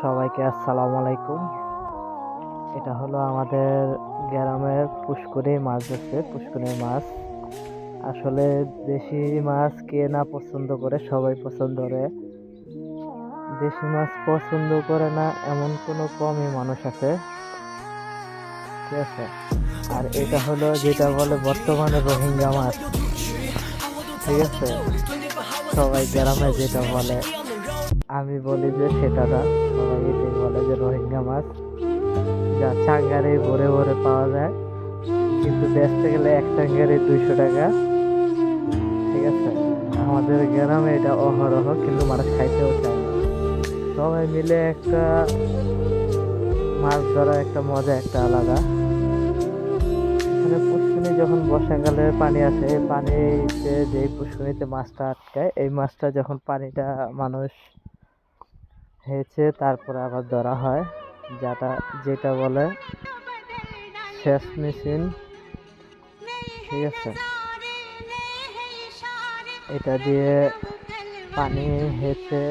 সবাইকে আসসালামু আলাইকুম। এটা হলো আমাদের গ্রামের পুষ্করে মাছ ধরছে, পুষ্করের মাছ। আসলে দেশি মাছ কে না পছন্দ করে, সবাই পছন্দ করে। দেশি মাছ পছন্দ করে না এমন কোনো কমই মানুষ আছে, ঠিক আছে। আর এটা হলো যেটা বলে বর্তমানে রোহিঙ্গা মাছ, ঠিক আছে। সবাই গ্রামে যেটা বলে, আমি বলি যে সেটা না, সবাই এটাই বলে যে রোহিঙ্গা মাছ, যা চাঙ্গারে ভরে ভরে পাওয়া যায়, কিন্তু বেচতে গেলে এক চাঙ্গারে 200 টাকা, ঠিক আছে। আমাদের গ্রামে এটা অহরহ, কিন্তু মানুষ খাইতেও চায় না। সবাই মিলে একটা মাছ ধরার একটা মজা একটা আলাদা। এখানে পুষ্করিণী যখন বর্ষাকালে পানি আসে, এই পানিতে যেই পুষ্করিণীতে মাছটা আটকায়, এই মাছটা যখন পানিটা মানুষ হেঁচে তারপরে আবার ধরা হয়, যেটা বলে সেচ মেশিন, ঠিক আছে। এটা দিয়ে পানি হেঁচে